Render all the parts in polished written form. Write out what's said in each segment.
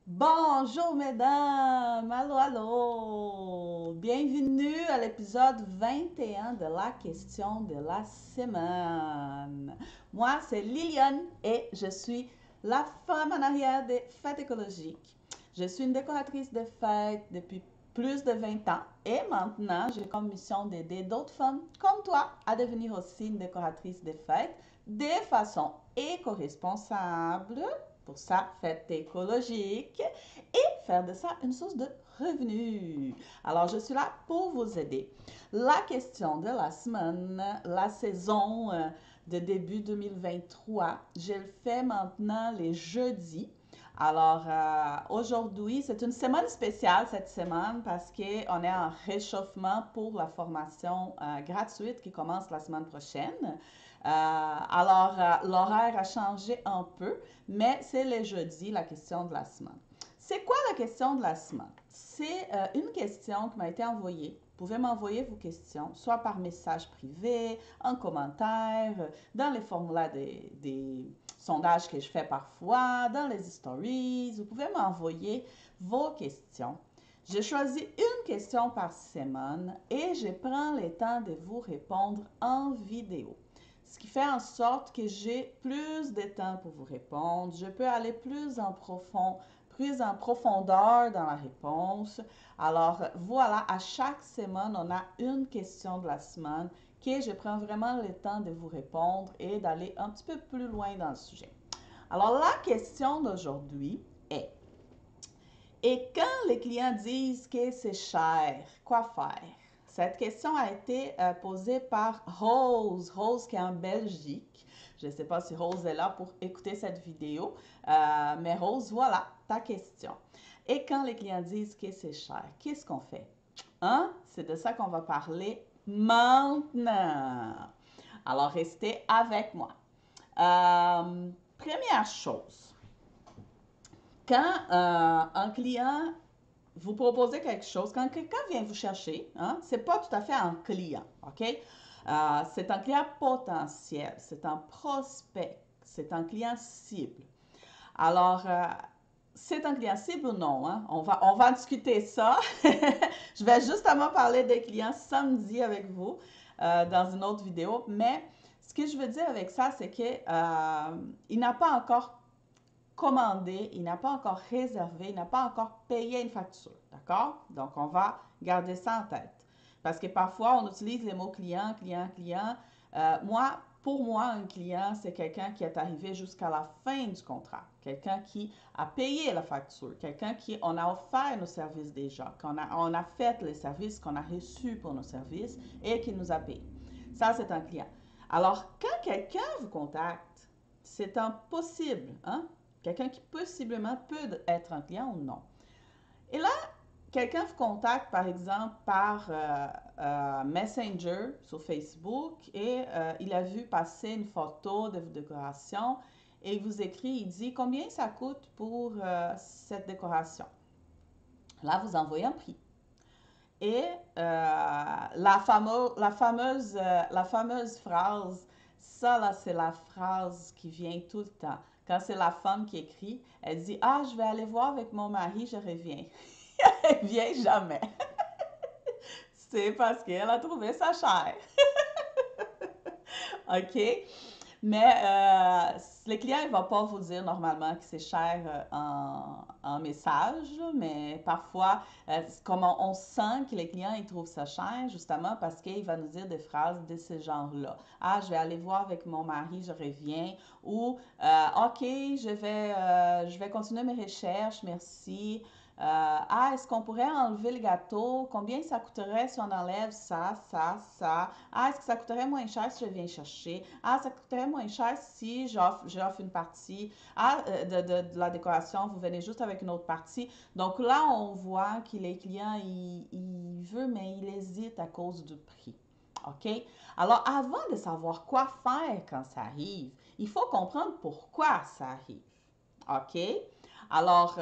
Bonjour mesdames, allô, allô. Bienvenue à l'épisode 21 de la question de la semaine. Moi, c'est Liliane et je suis la femme en arrière des fêtes écologiques. Je suis une décoratrice de fêtes depuis plus de 20 ans et maintenant, j'ai comme mission d'aider d'autres femmes comme toi à devenir aussi une décoratrice de fêtes de façon éco-responsable pour sa fête écologique et faire de ça une source de revenus. Alors, je suis là pour vous aider. La question de la semaine, la saison de début 2023, je le fais maintenant les jeudis. Alors, aujourd'hui, c'est une semaine spéciale cette semaine parce qu'on est en réchauffement pour la formation gratuite qui commence la semaine prochaine. L'horaire a changé un peu, mais c'est le jeudi, la question de la semaine. C'est quoi la question de la semaine? C'est une question qui m'a été envoyée. Vous pouvez m'envoyer vos questions, soit par message privé, en commentaire, dans les formulaires des sondages que je fais parfois, dans les stories. Vous pouvez m'envoyer vos questions. Je choisis une question par semaine et je prends le temps de vous répondre en vidéo. Ce qui fait en sorte que j'ai plus de temps pour vous répondre. Je peux aller plus en profondeur dans la réponse. Alors voilà, à chaque semaine, on a une question de la semaine que je prends vraiment le temps de vous répondre et d'aller un petit peu plus loin dans le sujet. Alors la question d'aujourd'hui est, et quand les clients disent que c'est cher, quoi faire? Cette question a été posée par Rose qui est en Belgique. Je ne sais pas si Rose est là pour écouter cette vidéo, mais Rose, voilà ta question. Et quand les clients disent que c'est cher, qu'est-ce qu'on fait? Hein? C'est de ça qu'on va parler maintenant. Alors, restez avec moi. Première chose, quand un client vous proposez quelque chose, quand quelqu'un vient vous chercher, hein, c'est pas tout à fait un client, OK? C'est un client potentiel, c'est un prospect, c'est un client cible. Alors, c'est un client cible ou non? Hein? On va discuter ça. Je vais justement parler des clients samedi avec vous dans une autre vidéo, mais ce que je veux dire avec ça, c'est que il n'a pas encore commandé, il n'a pas encore réservé, il n'a pas encore payé une facture. D'accord? Donc, on va garder ça en tête. Parce que parfois, on utilise les mots client, client, client. Pour moi, un client, c'est quelqu'un qui est arrivé jusqu'à la fin du contrat. Quelqu'un qui a payé la facture. Quelqu'un qui, on a offert nos services déjà. On a fait les services qu'on a reçus pour nos services et qui nous a payé. Ça, c'est un client. Alors, quand quelqu'un vous contacte, c'est impossible, hein? Quelqu'un qui possiblement peut être un client ou non. Et là, quelqu'un vous contacte, par exemple, par Messenger sur Facebook et il a vu passer une photo de votre décoration et il vous écrit, il dit combien ça coûte pour cette décoration. Là, vous envoyez un prix. Et la fameuse phrase, ça là, c'est la phrase qui vient tout le temps. Quand c'est la femme qui écrit, elle dit, ah, je vais aller voir avec mon mari, je reviens. Elle vient jamais. C'est parce qu'elle a trouvé ça cher. OK? Mais le client, il ne va pas vous dire normalement que c'est cher en message, mais parfois, comme on sent que les clients, ils trouvent ça cher, justement parce qu'il va nous dire des phrases de ce genre-là. Ah, je vais aller voir avec mon mari, je reviens. Ou, OK, je vais continuer mes recherches, merci. Ah, est-ce qu'on pourrait enlever le gâteau? Combien ça coûterait si on enlève ça, ça, ça? Ah, est-ce que ça coûterait moins cher si je viens chercher? Ah, ça coûterait moins cher si j'offre une partie. Ah, de la décoration, vous venez juste avec une autre partie. Donc là, on voit que les clients, il veut, mais il hésite à cause du prix. OK? Alors, avant de savoir quoi faire quand ça arrive, il faut comprendre pourquoi ça arrive. OK? Alors,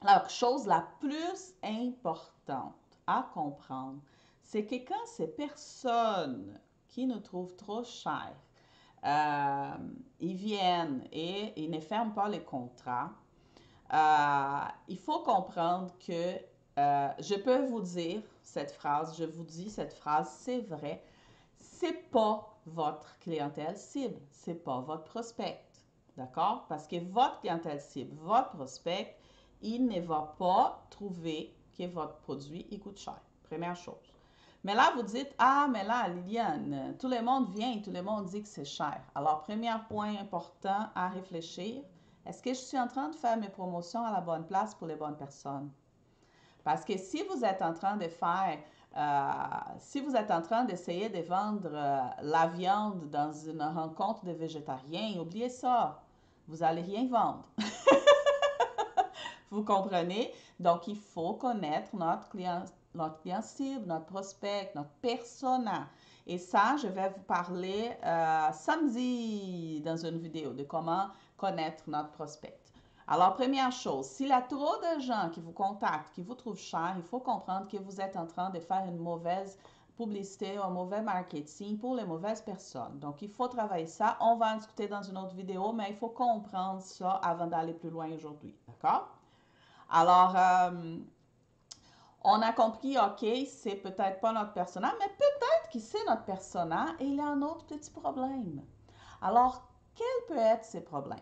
la chose la plus importante à comprendre, c'est que quand ces personnes qui nous trouvent trop chers, ils viennent et ils ne ferment pas les contrats, il faut comprendre que je peux vous dire cette phrase, je vous dis cette phrase, c'est vrai, c'est pas votre clientèle cible, c'est pas votre prospect. D'accord? Parce que votre clientèle cible, votre prospect, il ne va pas trouver que votre produit il coûte cher. Première chose. Mais là, vous dites, ah, mais là, Liliane, tout le monde vient, tout le monde dit que c'est cher. Alors, premier point important à réfléchir, est-ce que je suis en train de faire mes promotions à la bonne place pour les bonnes personnes? Parce que si vous êtes en train de faire, si vous êtes en train d'essayer de vendre la viande dans une rencontre de végétariens, oubliez ça. Vous n'allez rien vendre. Vous comprenez? Donc, il faut connaître notre client cible, notre prospect, notre persona. Et ça, je vais vous parler samedi dans une vidéo de comment connaître notre prospect. Alors, première chose, s'il y a trop de gens qui vous contactent, qui vous trouvent cher, il faut comprendre que vous êtes en train de faire une mauvaise publicité ou un mauvais marketing pour les mauvaises personnes. Donc, il faut travailler ça. On va en discuter dans une autre vidéo, mais il faut comprendre ça avant d'aller plus loin aujourd'hui. D'accord? Alors, on a compris, OK, c'est peut-être pas notre persona, mais peut-être que c'est notre persona et il y a un autre petit problème. Alors, quels peuvent être ces problèmes?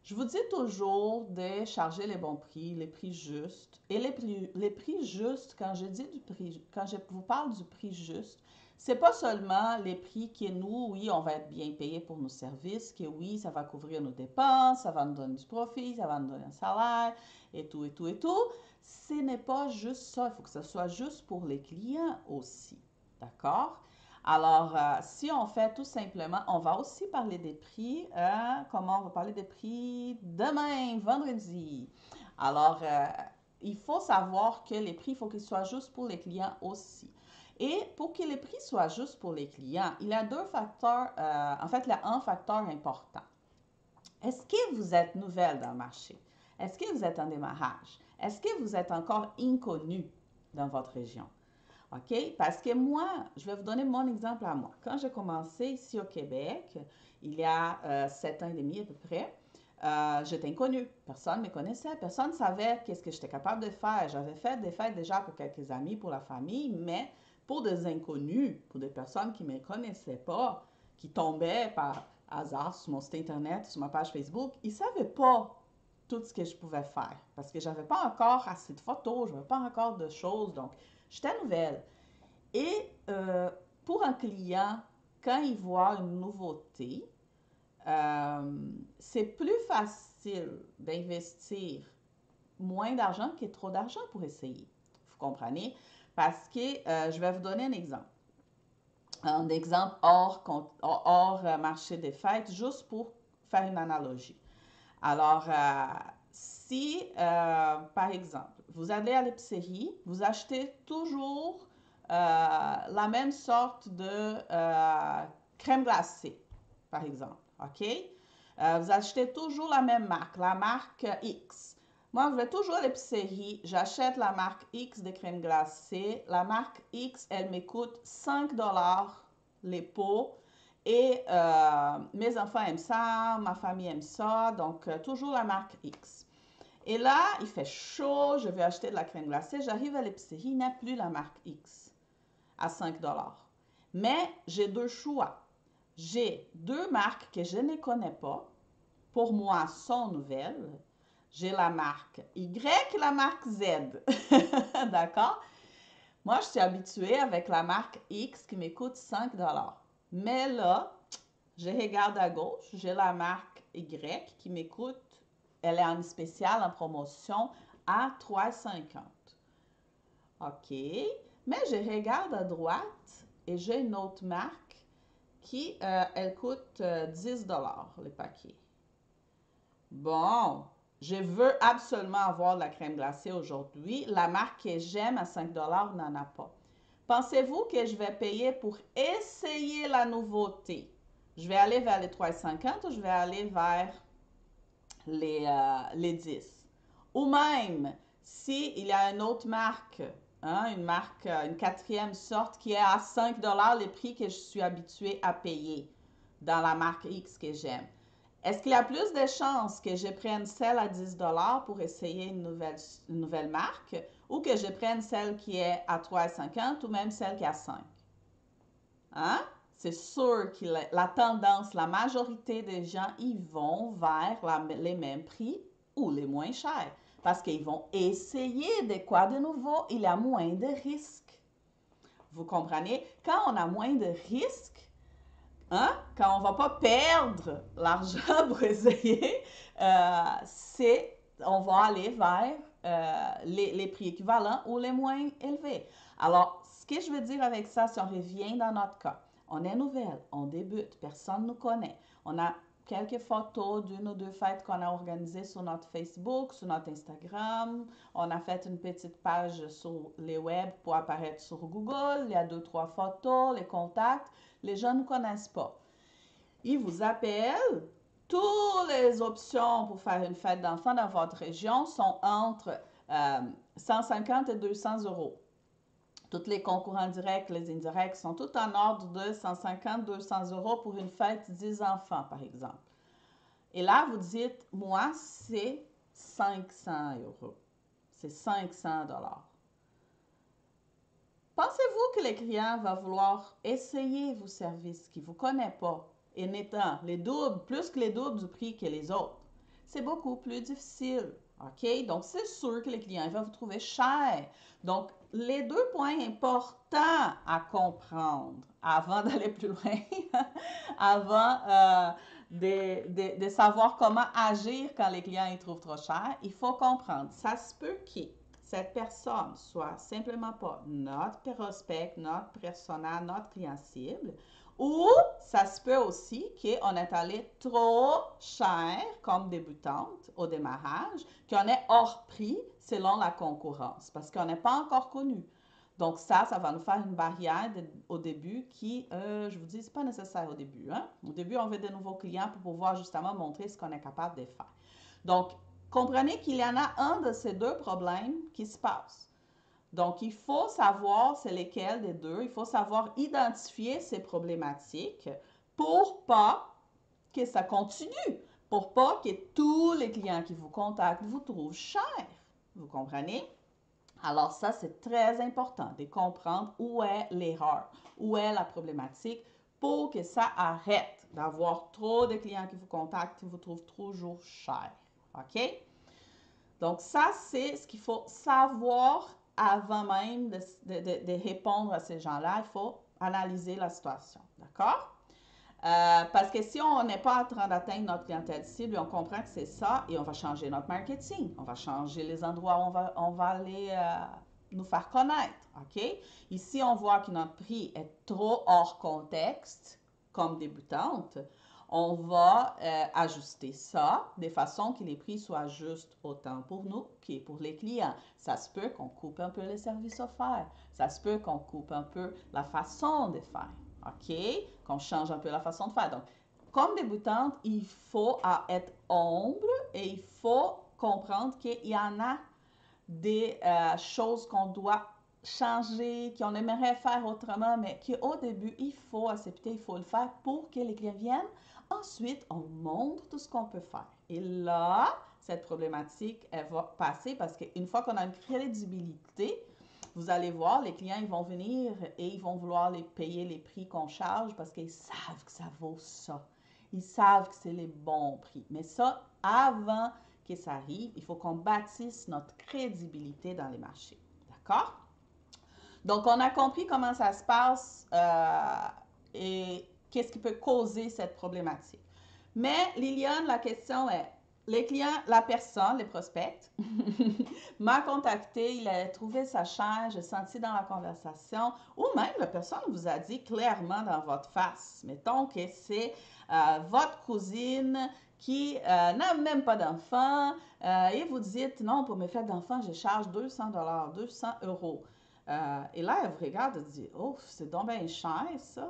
Je vous dis toujours de charger les bons prix, les prix justes. Et les prix justes, quand je dis du prix, quand je vous parle du prix juste, c'est pas seulement les prix que nous, oui, on va être bien payé pour nos services, que oui, ça va couvrir nos dépenses, ça va nous donner du profit, ça va nous donner un salaire, et tout, et tout, et tout. Ce n'est pas juste ça, il faut que ce soit juste pour les clients aussi. D'accord? Alors, si on fait tout simplement, on va aussi parler des prix. Comment on va parler des prix demain, vendredi. Alors, il faut savoir que les prix, il faut qu'ils soient justes pour les clients aussi. Et pour que les prix soient justes pour les clients, il y a deux facteurs, en fait, il y a un facteur important. Est-ce que vous êtes nouvelle dans le marché? Est-ce que vous êtes en démarrage? Est-ce que vous êtes encore inconnu dans votre région? OK? Parce que moi, je vais vous donner mon exemple à moi. Quand j'ai commencé ici au Québec, il y a 7 ans et demi à peu près, j'étais inconnue. Personne ne me connaissait. Personne ne savait qu'est-ce que j'étais capable de faire. J'avais fait des fêtes déjà pour quelques amis, pour la famille, mais pour des inconnus, pour des personnes qui ne me connaissaient pas, qui tombaient par hasard sur mon site Internet, sur ma page Facebook, ils ne savaient pas tout ce que je pouvais faire parce que je n'avais pas encore assez de photos, je n'avais pas encore de choses. Donc, j'étais nouvelle. Et pour un client, quand il voit une nouveauté, c'est plus facile d'investir moins d'argent que trop d'argent pour essayer. Vous comprenez? Parce que je vais vous donner un exemple. Un exemple hors marché des fêtes, juste pour faire une analogie. Alors, si, par exemple, vous allez à l'épicerie, vous achetez toujours la même sorte de crème glacée, par exemple, OK? Vous achetez toujours la même marque, la marque X. Moi, je vais toujours à l'épicerie, j'achète la marque X de crème glacée. La marque X, elle me coûte 5 dollars les pots. Et mes enfants aiment ça, ma famille aime ça, donc toujours la marque X. Et là, il fait chaud, je vais acheter de la crème glacée, j'arrive à l'épicerie, il n'y a plus la marque X à 5 dollars. Mais j'ai deux choix. J'ai deux marques que je ne connais pas, pour moi sont nouvelles. J'ai la marque Y et la marque Z. D'accord? Moi, je suis habituée avec la marque X qui me coûte 5 dollars. Mais là, je regarde à gauche, j'ai la marque Y qui m'écoute. Elle est en spécial, en promotion, à 3,50. OK. Mais je regarde à droite et j'ai une autre marque qui, elle coûte 10 dollars le paquet. Bon, je veux absolument avoir de la crème glacée aujourd'hui. La marque que j'aime à 5 dollars n'en a pas. Pensez-vous que je vais payer pour essayer la nouveauté? Je vais aller vers les 3,50 ou je vais aller vers les 10? Ou même, s'il y a une autre marque, hein, une quatrième sorte qui est à 5 dollars, les prix que je suis habituée à payer dans la marque X que j'aime. Est-ce qu'il y a plus de chances que je prenne celle à 10 pour essayer une nouvelle marque ou que je prenne celle qui est à 3,50 ou même celle qui est à 5? Hein? C'est sûr que la tendance, la majorité des gens, ils vont vers les mêmes prix ou les moins chers. Parce qu'ils vont essayer de quoi de nouveau, il y a moins de risques. Vous comprenez? Quand on a moins de risques, hein? Quand on ne va pas perdre l'argent pour essayer, on va aller vers les prix équivalents ou les moins élevés. Alors, ce que je veux dire avec ça, si on revient dans notre cas, on est nouvelle, on débute, personne ne nous connaît. On a quelques photos d'une ou deux fêtes qu'on a organisées sur notre Facebook, sur notre Instagram. On a fait une petite page sur les web pour apparaître sur Google. Il y a deux, trois photos, les contacts. Les gens ne nous connaissent pas. Ils vous appellent. Toutes les options pour faire une fête d'enfants dans votre région sont entre 150 et 200 euros. Tous les concurrents directs, les indirects sont tous en ordre de 150-200 euros pour une fête 10 enfants, par exemple. Et là, vous dites, moi, c'est 500 euros. C'est 500 dollars. Pensez-vous que le client va vouloir essayer vos services qu'il ne vous connaît pas et n'étant plus que les doubles du prix que les autres? C'est beaucoup plus difficile. OK? Donc, c'est sûr que le client va vous trouver cher. Donc, les deux points importants à comprendre avant d'aller plus loin, avant de savoir comment agir quand les clients ils trouvent trop cher, il faut comprendre. Ça se peut que cette personne soit simplement pas notre prospect, notre persona, notre client cible, ou ça se peut aussi qu'on est allé trop cher comme débutante au démarrage, qu'on est hors prix selon la concurrence, parce qu'on n'est pas encore connu. Donc ça va nous faire une barrière au début qui, je vous dis, c'est pas nécessaire au début. Hein? Au début, on veut de nouveaux clients pour pouvoir justement montrer ce qu'on est capable de faire. Donc, comprenez qu'il y en a un de ces deux problèmes qui se passe. Donc, il faut savoir c'est lesquels des deux. Il faut savoir identifier ces problématiques pour pas que ça continue, pour pas que tous les clients qui vous contactent vous trouvent cher. Vous comprenez? Alors ça, c'est très important de comprendre où est l'erreur, où est la problématique pour que ça arrête d'avoir trop de clients qui vous contactent, qui vous trouvent toujours cher. OK? Donc ça, c'est ce qu'il faut savoir avant même de répondre à ces gens-là. Il faut analyser la situation. D'accord? Parce que si on n'est pas en train d'atteindre notre clientèle cible, on comprend que c'est ça et on va changer notre marketing. On va changer les endroits où on va aller nous faire connaître. OK? Ici, on voit que notre prix est trop hors contexte comme débutante. On va ajuster ça de façon que les prix soient justes autant pour nous que pour les clients. Ça se peut qu'on coupe un peu les services offerts. Ça se peut qu'on coupe un peu la façon de faire. OK? Qu'on change un peu la façon de faire. Donc, comme débutante, il faut être humble et il faut comprendre qu'il y en a des choses qu'on doit changer, qu'on aimerait faire autrement, mais qu'au début, il faut accepter, il faut le faire pour que les clients viennent. Ensuite, on montre tout ce qu'on peut faire. Et là, cette problématique, elle va passer parce qu'une fois qu'on a une crédibilité, vous allez voir, les clients, ils vont venir et ils vont vouloir payer les prix qu'on charge parce qu'ils savent que ça vaut ça. Ils savent que c'est les bons prix. Mais ça, avant que ça arrive, il faut qu'on bâtisse notre crédibilité dans les marchés. D'accord? Donc, on a compris comment ça se passe et qu'est-ce qui peut causer cette problématique. Mais Liliane, la question est, les clients, la personne, les prospects, m'a contacté, il a trouvé sa cher, j'ai senti dans la conversation, ou même la personne vous a dit clairement dans votre face, mettons que c'est votre cousine qui n'a même pas d'enfant et vous dites, non, pour mes fêtes d'enfants, je charge 200 dollars, 200 euros. Et là, elle vous regarde et dit, oh, c'est donc bien cher ça.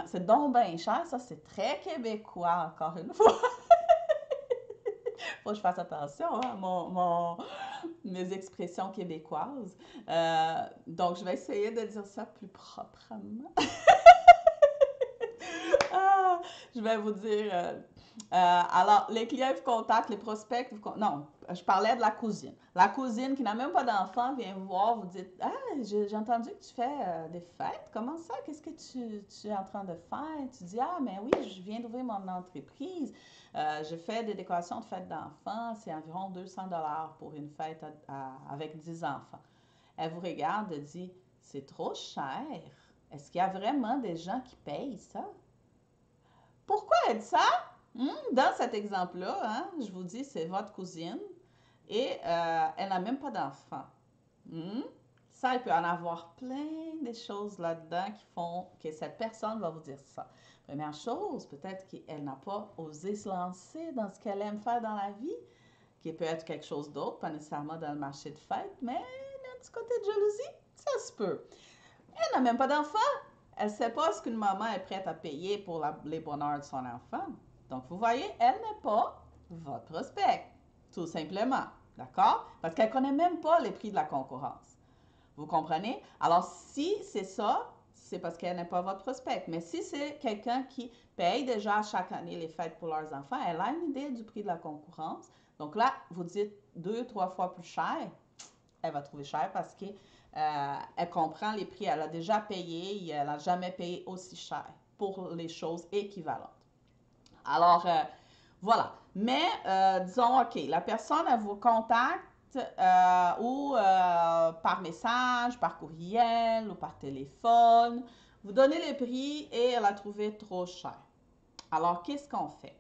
C'est donc bien cher, ça, c'est très québécois, encore une fois. Faut que je fasse attention à mes expressions québécoises. Donc, je vais essayer de dire ça plus proprement. Je vais vous dire, Alors, les clients vous contactent, les prospects, non, je parlais de la cousine. La cousine qui n'a même pas d'enfant vient vous voir, vous dites, ah, j'ai entendu que tu fais des fêtes, comment ça? Qu'est-ce que tu es en train de faire? Tu dis, ah, mais oui, je viens d'ouvrir mon entreprise. Je fais des décorations de fêtes d'enfants, c'est environ 200 $ pour une fête avec 10 enfants. Elle vous regarde et dit, c'est trop cher. Est-ce qu'il y a vraiment des gens qui payent ça? Pourquoi elle dit ça? Dans cet exemple-là, hein, je vous dis, c'est votre cousine et elle n'a même pas d'enfant. Ça, il peut en avoir plein de choses là-dedans qui font que cette personne va vous dire ça. Première chose, peut-être qu'elle n'a pas osé se lancer dans ce qu'elle aime faire dans la vie, qui peut être quelque chose d'autre, pas nécessairement dans le marché de fête, mais il y a un petit côté de jalousie, ça se peut. Elle n'a même pas d'enfant. Elle ne sait pas ce qu'une maman est prête à payer pour les bonheurs de son enfant. Donc, vous voyez, elle n'est pas votre prospect, tout simplement. D'accord? Parce qu'elle ne connaît même pas les prix de la concurrence. Vous comprenez? Alors, si c'est ça, c'est parce qu'elle n'est pas votre prospect. Mais si c'est quelqu'un qui paye déjà chaque année les fêtes pour leurs enfants, elle a une idée du prix de la concurrence. Donc là, vous dites 2-3 fois plus cher, elle va trouver cher parce que elle comprend les prix. Elle a déjà payé, elle n'a jamais payé aussi cher pour les choses équivalentes. Alors, voilà. Mais, disons, OK, la personne, elle vous contacte ou par message, par courriel ou par téléphone. Vous donnez les prix et elle a trouvé trop cher. Alors, qu'est-ce qu'on fait?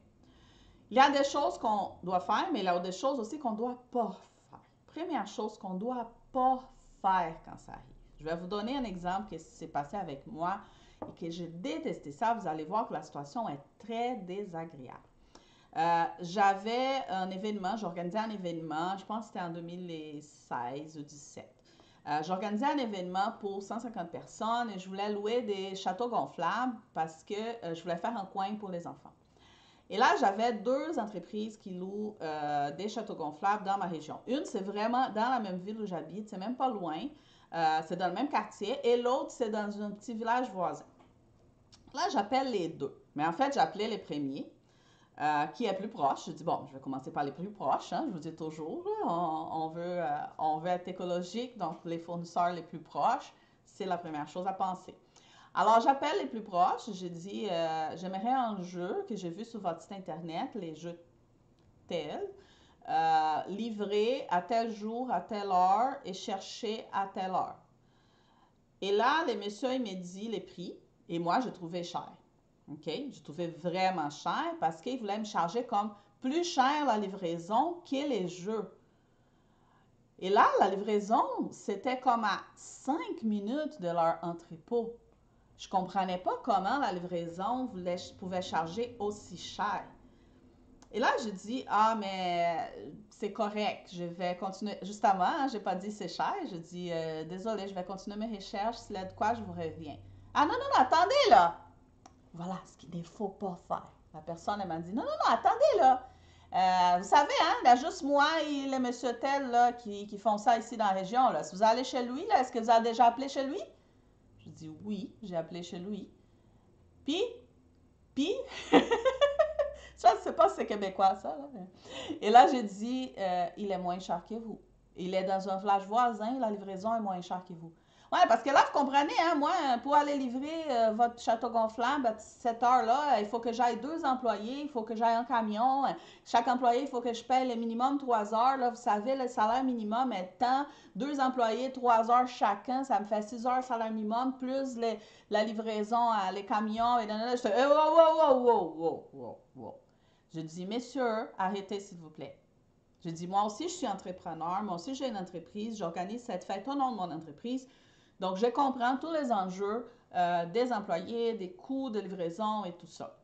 Il y a des choses qu'on doit faire, mais il y a des choses aussi qu'on ne doit pas faire. Première chose qu'on ne doit pas faire quand ça arrive. Je vais vous donner un exemple qui s'est passé avec moi et que j'ai détesté ça. Vous allez voir que la situation est très désagréable. J'avais un événement, j'organisais un événement, je pense que c'était en 2016 ou 2017. J'organisais un événement pour 150 personnes et je voulais louer des châteaux gonflables parce que je voulais faire un coin pour les enfants. Et là, j'avais 2 entreprises qui louent des châteaux gonflables dans ma région. Une, c'est vraiment dans la même ville où j'habite, c'est même pas loin, c'est dans le même quartier, et l'autre, c'est dans un petit village voisin. Là, j'appelle les 2, mais en fait, j'appelais les premiers, qui est plus proche. Je dis, bon, je vais commencer par les plus proches, hein, je vous dis toujours, on veut être écologique, donc les fournisseurs les plus proches, c'est la première chose à penser. Alors, j'appelle les plus proches. J'ai dit, j'aimerais un jeu que j'ai vu sur votre site internet, les jeux tels, livré à tel jour, à telle heure et cherché à telle heure. Et là, le monsieur, il m'a dit les prix et moi, je trouvais cher. OK? Je trouvais vraiment cher parce qu'il voulait me charger comme plus cher la livraison que les jeux. Et là, la livraison, c'était comme à 5 minutes de leur entrepôt. Je ne comprenais pas comment la livraison pouvait charger aussi cher. Et là, je dis, ah, mais c'est correct, je vais continuer. Justement, hein, je n'ai pas dit c'est cher, je dis, désolé, je vais continuer mes recherches, s'il y a de quoi, je vous reviens. Ah non, non, non, attendez là! Voilà ce qu'il ne faut pas faire. La personne, elle m'a dit, non, non, non, attendez là! Vous savez, hein, il y a juste moi et le monsieur tel là, qui font ça ici dans la région. Là. Si vous allez chez lui, est-ce que vous avez déjà appelé chez lui? Je dis oui, j'ai appelé chez lui. Puis, je ne sais pas si c'est québécois ça. Là. Et là, j'ai dit, il est moins cher que vous. Il est dans un village voisin, la livraison est moins chère que vous. Ouais, parce que là, vous comprenez, hein, moi, pour aller livrer votre château gonflable à cette heure-là, il faut que j'aille 2 employés, il faut que j'aille un camion. Chaque employé, il faut que je paye le minimum 3 heures. Là, vous savez, le salaire minimum est tant. 2 employés, 3 heures chacun, ça me fait 6 heures salaire minimum, plus la livraison, les camions. Et je fais, wow. Je dis, messieurs, arrêtez s'il vous plaît. Je dis, moi aussi, je suis entrepreneur, moi aussi, j'ai une entreprise, j'organise cette fête au nom de mon entreprise. Donc, je comprends tous les enjeux des employés, des coûts de livraison et tout ça.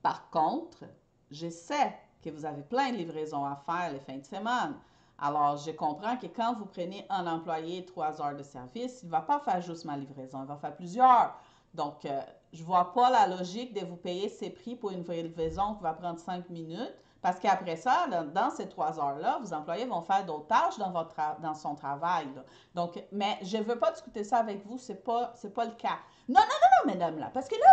Par contre, je sais que vous avez plein de livraisons à faire les fins de semaine. Alors, je comprends que quand vous prenez un employé 3 heures de service, il ne va pas faire juste ma livraison, il va faire plusieurs. Donc, je ne vois pas la logique de vous payer ces prix pour une livraison qui va prendre 5 minutes. Parce qu'après ça, dans ces 3 heures-là, vos employés vont faire d'autres tâches dans son travail. Là. Donc, mais je ne veux pas discuter ça avec vous, c'est pas le cas. Non, non, non, non, mesdames, là, parce que là,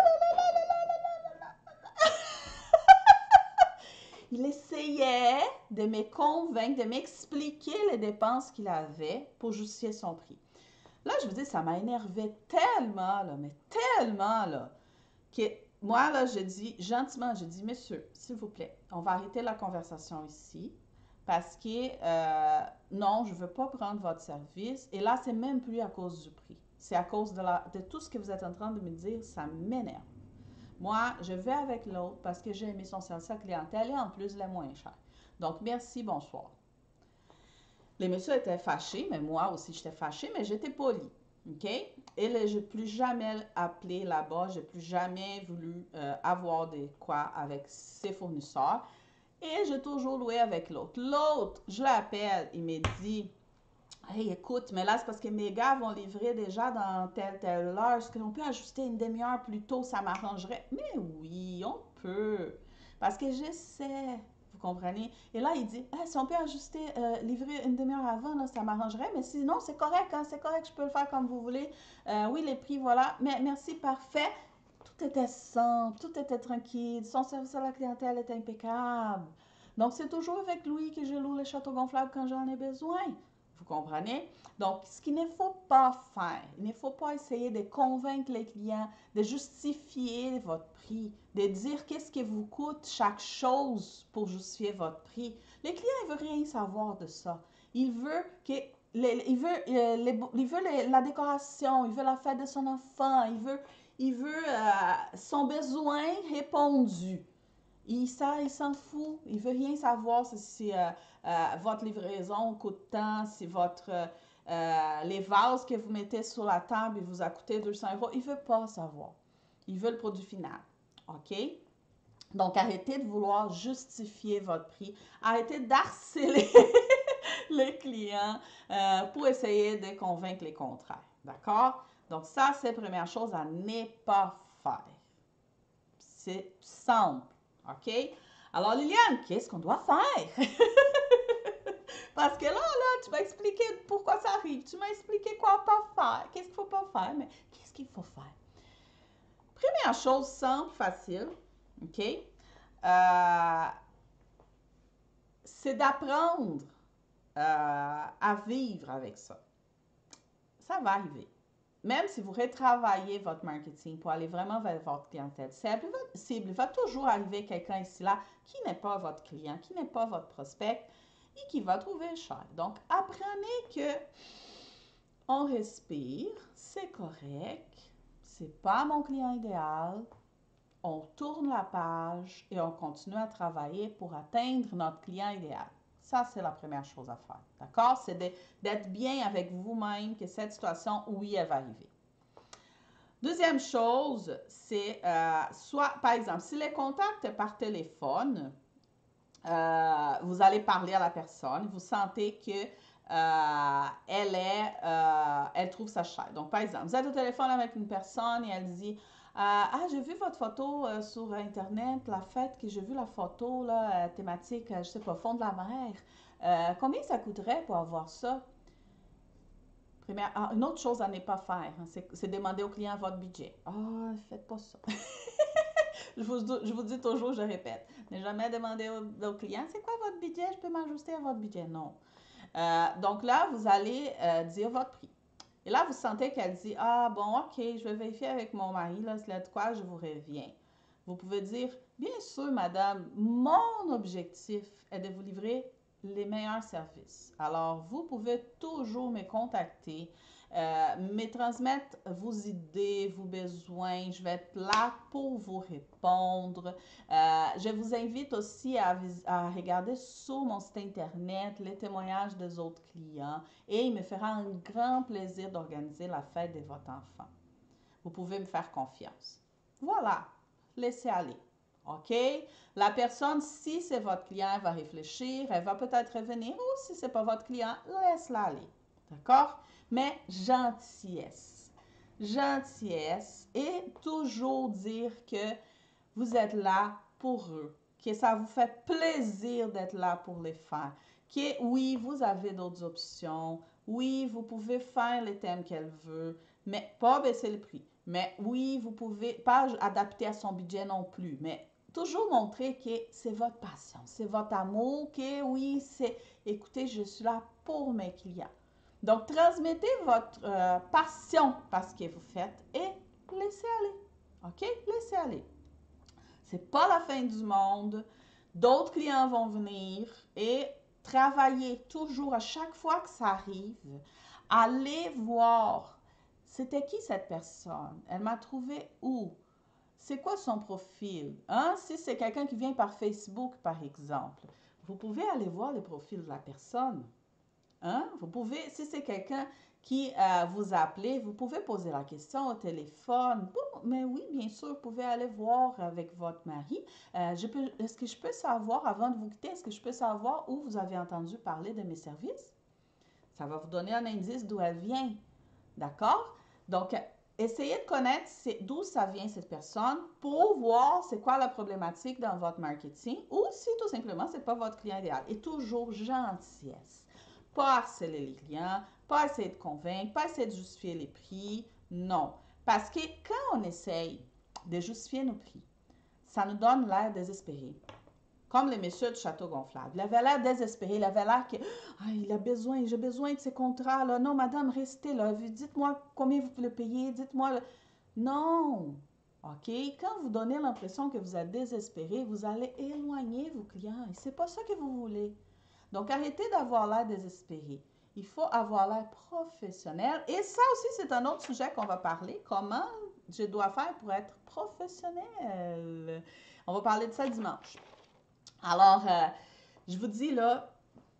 il essayait de me convaincre, de m'expliquer les dépenses qu'il avait pour justifier son prix. Là, je vous dis, ça m'a énervé tellement, là, mais tellement, là, que moi, là, je dis, gentiment, je dis, monsieur, s'il vous plaît, on va arrêter la conversation ici parce que, non, je ne veux pas prendre votre service. Et là, c'est même plus à cause du prix. C'est à cause de tout ce que vous êtes en train de me dire, ça m'énerve. Moi, je vais avec l'autre parce que j'ai aimé son service à clientèle et en plus, il est moins cher. Donc, merci, bonsoir. Les messieurs étaient fâchés, mais moi aussi, j'étais fâchée, mais j'étais polie. OK? Et là, je n'ai plus jamais appelé là-bas, je n'ai plus jamais voulu avoir de quoi avec ses fournisseurs. Et j'ai toujours loué avec l'autre. L'autre, je l'appelle, il me dit, hey, écoute, mais là, c'est parce que mes gars vont livrer déjà dans telle heure. Est-ce qu'on peut ajuster une demi-heure plus tôt? Ça m'arrangerait. Mais oui, on peut. Parce que j'essaie. Vous comprenez? Et là, il dit, ah, si on peut ajuster, livrer une demi-heure avant, là, ça m'arrangerait. Mais sinon, c'est correct, hein, c'est correct, je peux le faire comme vous voulez. Oui, les prix, voilà. Mais merci, parfait. Tout était simple, tout était tranquille. Son service à la clientèle est impeccable. Donc, c'est toujours avec lui que je loue les châteaux gonflables quand j'en ai besoin. Vous comprenez? Donc, ce qu'il ne faut pas faire, il ne faut pas essayer de convaincre les clients, de justifier votre prix, de dire qu'est-ce que vous coûte chaque chose pour justifier votre prix. Les clients, ils ne veulent rien savoir de ça. Ils veulent que il veut la décoration, il veut la fête de son enfant, il veut son besoin répondu. Il s'en fout. Il veut rien savoir si votre livraison coûte tant, si les vases que vous mettez sur la table, il vous a coûté 200 €. Il veut pas savoir. Il veut le produit final. OK? Donc, arrêtez de vouloir justifier votre prix. Arrêtez d'harceler les clients pour essayer de convaincre les contraires. D'accord? Donc, ça, c'est la première chose à ne pas faire. C'est simple. OK? Alors, Liliane, qu'est-ce qu'on doit faire? Parce que là, tu m'as expliqué pourquoi ça arrive. Tu m'as expliqué quoi pas faire. Qu'est-ce qu'il ne faut pas faire, mais qu'est-ce qu'il faut faire? Première chose simple, facile, OK? C'est d'apprendre à vivre avec ça. Ça va arriver. Même si vous retravaillez votre marketing pour aller vraiment vers votre clientèle cible, il va toujours arriver quelqu'un ici là qui n'est pas votre client, qui n'est pas votre prospect et qui va trouver cher. Donc, apprenez que on respire, c'est correct, c'est pas mon client idéal, on tourne la page et on continue à travailler pour atteindre notre client idéal. Ça, c'est la première chose à faire. D'accord? C'est d'être bien avec vous-même que cette situation, oui, elle va arriver. Deuxième chose, c'est soit, par exemple, si les contacts par téléphone, vous allez parler à la personne, vous sentez que elle trouve ça cher. Donc, par exemple, vous êtes au téléphone avec une personne et elle dit ah, j'ai vu votre photo sur Internet, la fête que j'ai vu la photo là, thématique, je sais pas, fond de la mer. Combien ça coûterait pour avoir ça? Une autre chose à ne pas faire, hein, c'est demander au client votre budget. Ah, faites pas ça. je vous dis toujours, je répète, ne jamais demander au client, c'est quoi votre budget? Je peux m'ajuster à votre budget. Non. Donc là, vous allez dire votre prix. Et là, vous sentez qu'elle dit, ah bon, ok, je vais vérifier avec mon mari, là, c'est là de quoi je vous reviens. Vous pouvez dire, bien sûr, madame, mon objectif est de vous livrer les meilleurs services. Alors, vous pouvez toujours me contacter, me transmettre vos idées, vos besoins. Je vais être là pour vous répondre. Je vous invite aussi à regarder sur mon site internet les témoignages des autres clients et il me fera un grand plaisir d'organiser la fête de votre enfant. Vous pouvez me faire confiance. Voilà, laissez aller. OK? La personne, si c'est votre client, elle va réfléchir, elle va peut-être revenir, ou si ce n'est pas votre client, laisse-la aller. D'accord? Mais gentillesse. Gentillesse et toujours dire que vous êtes là pour eux, que ça vous fait plaisir d'être là pour les faire, que oui, vous avez d'autres options, oui, vous pouvez faire les thèmes qu'elle veut, mais pas baisser le prix. Mais oui, vous pouvez pas adapter à son budget non plus, mais toujours montrer que c'est votre passion, c'est votre amour, que oui, c'est, écoutez, je suis là pour mes clients. Donc, transmettez votre passion par ce que vous faites et laissez aller. OK? Laissez aller. C'est pas la fin du monde. D'autres clients vont venir et travailler toujours à chaque fois que ça arrive. Allez voir. C'était qui cette personne? Elle m'a trouvé où? C'est quoi son profil? Hein? Si c'est quelqu'un qui vient par Facebook, par exemple, vous pouvez aller voir le profil de la personne. Hein? Vous pouvez, si c'est quelqu'un qui vous a appelé, vous pouvez poser la question au téléphone. Bon, mais oui, bien sûr, vous pouvez aller voir avec votre mari. Est-ce que je peux savoir, avant de vous quitter, est-ce que je peux savoir où vous avez entendu parler de mes services? Ça va vous donner un indice d'où elle vient. D'accord? Donc, essayez de connaître d'où ça vient cette personne pour voir c'est quoi la problématique dans votre marketing ou si tout simplement c'est pas votre client idéal. Et toujours gentillesse. Pas harceler les clients, pas essayer de convaincre, pas essayer de justifier les prix. Non. Parce que quand on essaye de justifier nos prix, ça nous donne l'air désespéré. Comme le monsieur du château gonflable. Il avait l'air désespéré. Il avait l'air que il a besoin, j'ai besoin de ces contrats-là. Non, madame, restez là. Dites-moi combien vous le payez. Dites-moi. Non. OK? Quand vous donnez l'impression que vous êtes désespéré, vous allez éloigner vos clients. Et c'est pas ça que vous voulez. Donc, arrêtez d'avoir l'air désespéré. Il faut avoir l'air professionnel. Et ça aussi, c'est un autre sujet qu'on va parler. Comment je dois faire pour être professionnel? On va parler de ça dimanche. Alors, je vous dis là,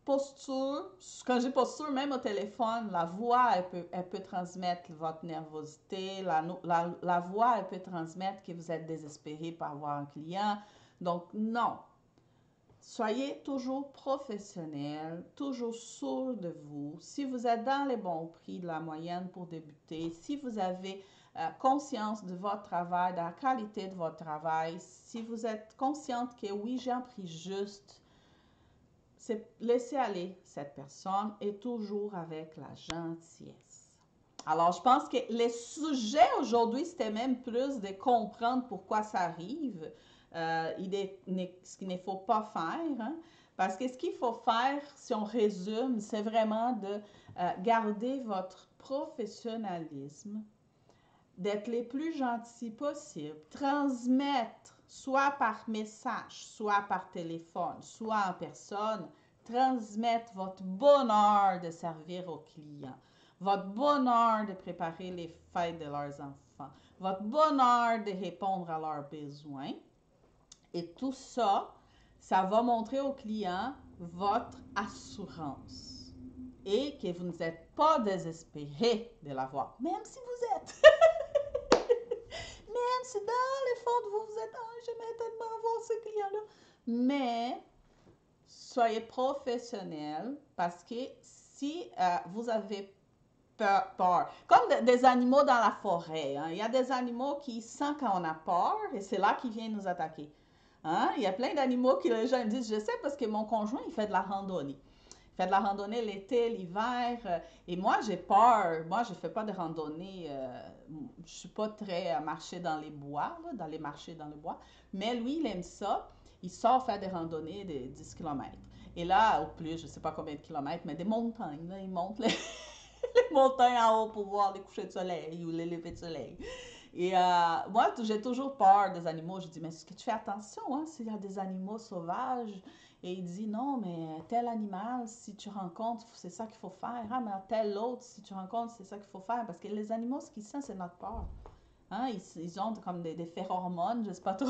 posture, quand j'ai posture, même au téléphone, la voix, elle peut transmettre votre nervosité, la voix, elle peut transmettre que vous êtes désespéré par avoir un client. Donc, non. Soyez toujours professionnel, toujours sûr de vous. Si vous êtes dans les bons prix de la moyenne pour débuter, si vous avez conscience de votre travail, de la qualité de votre travail, si vous êtes consciente que oui, j'ai un prix juste, laissez aller cette personne et toujours avec la gentillesse. Alors, je pense que les sujets aujourd'hui, c'était même plus de comprendre pourquoi ça arrive, ce qu'il ne faut pas faire. Hein? Parce que ce qu'il faut faire, si on résume, c'est vraiment de garder votre professionnalisme, d'être les plus gentils possible, transmettre soit par message, soit par téléphone, soit en personne, transmettre votre bonheur de servir aux clients, votre bonheur de préparer les fêtes de leurs enfants, votre bonheur de répondre à leurs besoins. Et tout ça, ça va montrer aux clients votre assurance et que vous n'êtes pas désespéré de l'avoir, même si vous êtes. Même si dans le fond de vous, vous êtes j'aimerais tellement avoir ce client-là. Mais soyez professionnel parce que si vous avez peur, comme des animaux dans la forêt, hein, il y a des animaux qui sentent quand on a peur et c'est là qu'ils viennent nous attaquer. Hein? Il y a plein d'animaux qui les gens me disent, je sais parce que mon conjoint, il fait de la randonnée. Il fait de la randonnée l'été, l'hiver. Et moi, j'ai peur. Moi, je ne fais pas de randonnée. Je ne suis pas très à marcher dans les bois, là, d'aller marcher dans le bois. Mais lui, il aime ça. Il sort faire des randonnées de 10 km. Et là, au plus, je ne sais pas combien de kilomètres, mais des montagnes. Là, il monte les, les montagnes en haut pour voir les couchers de soleil ou les levées de soleil. Et moi, j'ai toujours peur des animaux. Je dis, mais est-ce que tu fais attention hein, s'il y a des animaux sauvages? Et il dit, non, mais tel animal, si tu rencontres, c'est ça qu'il faut faire. Ah, mais tel autre, si tu rencontres, c'est ça qu'il faut faire. Parce que les animaux, ce qu'ils sentent, c'est notre peur. Hein? Ils ont comme des phéromones, je ne sais pas trop.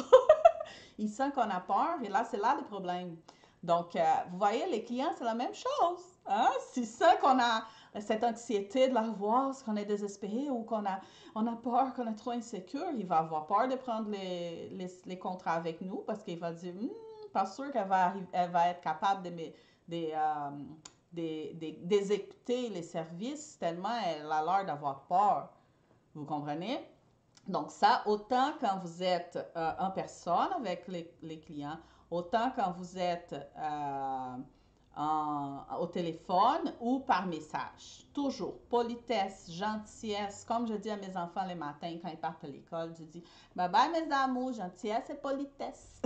Ils sentent qu'on a peur et là, c'est là le problème. Donc, vous voyez, les clients, c'est la même chose. Hein? S'ils sentent qu'on a cette anxiété de la revoir, qu'on est désespéré ou on a peur, qu'on est trop insécure, il va avoir peur de prendre les contrats avec nous parce qu'il va dire, pas sûr elle va être capable d'exécuter les services tellement elle a l'air d'avoir peur. Vous comprenez? Donc ça, autant quand vous êtes en personne avec les clients, autant quand vous êtes au téléphone ou par message. Toujours. Politesse, gentillesse. Comme je dis à mes enfants les matins quand ils partent à l'école, je dis bye bye mes amours, gentillesse et politesse.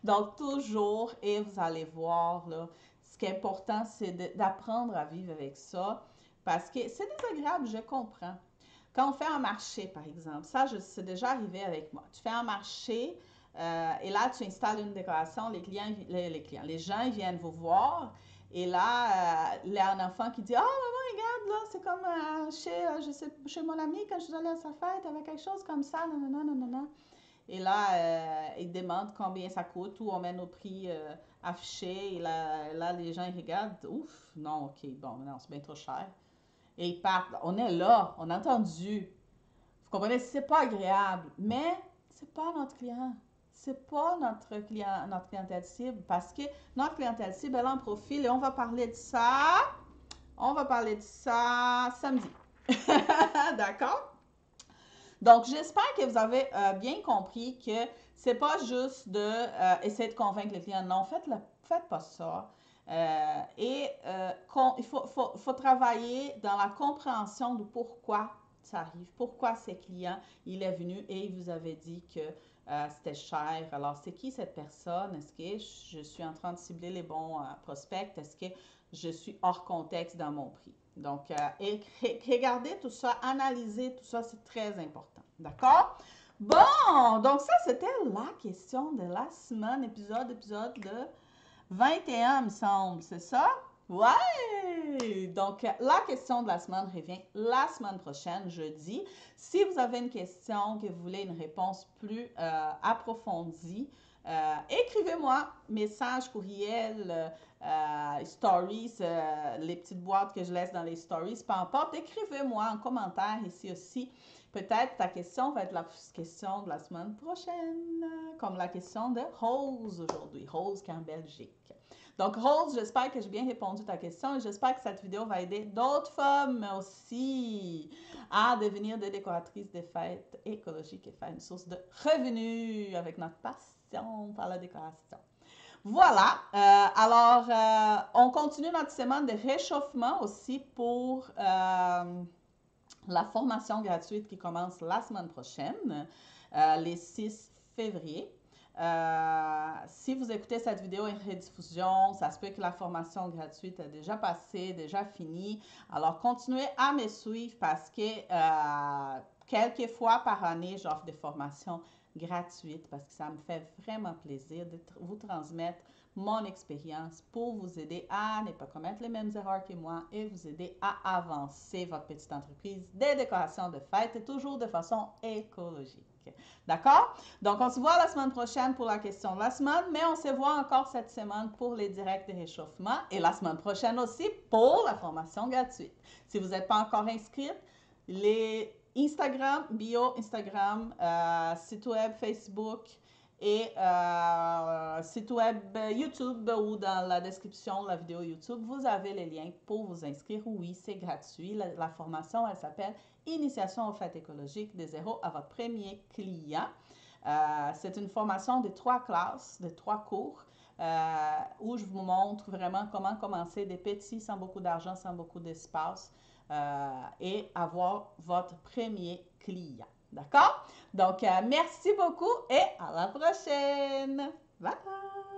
Donc, toujours, et vous allez voir, là, ce qui est important, c'est d'apprendre à vivre avec ça parce que c'est désagréable, je comprends. Quand on fait un marché, par exemple, ça, c'est déjà arrivé avec moi. Tu fais un marché et là, tu installes une décoration, les gens ils viennent vous voir et là, il y a un enfant qui dit, ah, maman, regarde, là, c'est comme chez mon ami quand je suis allée à sa fête, avec quelque chose comme ça, non, non, non, non, non, non. Et là, ils demandent combien ça coûte ou on met nos prix affichés. Et là, les gens ils regardent. Ouf, non, ok, bon, non, c'est bien trop cher. Et ils partent. On est là, on a entendu. Vous comprenez, c'est pas agréable, mais c'est pas notre client. C'est pas notre client, notre clientèle cible parce que notre clientèle cible, elle en profile et on va parler de ça. On va parler de ça samedi. D'accord? Donc, j'espère que vous avez bien compris que c'est pas juste de essayer de convaincre le client. Non, faites pas ça. Il faut travailler dans la compréhension de pourquoi ça arrive, pourquoi ce client, il est venu et il vous avait dit que c'était cher. Alors, c'est qui cette personne? Est-ce que je suis en train de cibler les bons prospects? Est-ce que je suis hors contexte dans mon prix? Donc, regardez tout ça, analysez tout ça, c'est très important. D'accord? Bon, donc ça, c'était la question de la semaine, épisode de 21, me semble, c'est ça? Ouais! Donc, la question de la semaine revient la semaine prochaine, jeudi. Si vous avez une question, que vous voulez une réponse plus approfondie, écrivez-moi, message, courriel, stories, les petites boîtes que je laisse dans les stories, peu importe, écrivez-moi en commentaire ici aussi. Peut-être ta question va être la question de la semaine prochaine, comme la question de Rose aujourd'hui, Rose qui est en Belgique. Donc Rose, j'espère que j'ai bien répondu à ta question et j'espère que cette vidéo va aider d'autres femmes aussi à devenir des décoratrices de fêtes écologiques et faire une source de revenus avec notre passion par la décoration. Voilà, on continue notre semaine de réchauffement aussi pour la formation gratuite qui commence la semaine prochaine, les 6 février. Si vous écoutez cette vidéo en rediffusion, ça se peut que la formation gratuite est déjà passée, déjà finie. Alors, continuez à me suivre parce que quelques fois par année, j'offre des formations gratuites parce que ça me fait vraiment plaisir de vous transmettre mon expérience pour vous aider à ne pas commettre les mêmes erreurs que moi et vous aider à avancer votre petite entreprise des décorations de fête, toujours de façon écologique. D'accord? Donc, on se voit la semaine prochaine pour la question de la semaine, mais on se voit encore cette semaine pour les directs de réchauffement et la semaine prochaine aussi pour la formation gratuite. Si vous n'êtes pas encore inscrite, les Instagram, bio Instagram, site web Facebook, et site web YouTube ou dans la description de la vidéo YouTube, vous avez les liens pour vous inscrire. Oui, c'est gratuit. La formation, elle s'appelle Initiation aux fêtes écologiques de zéro à votre premier client. C'est une formation de 3 classes, de 3 cours, où je vous montre vraiment comment commencer des petits sans beaucoup d'argent, sans beaucoup d'espace et avoir votre premier client. D'accord? Donc, merci beaucoup et à la prochaine. Bye bye!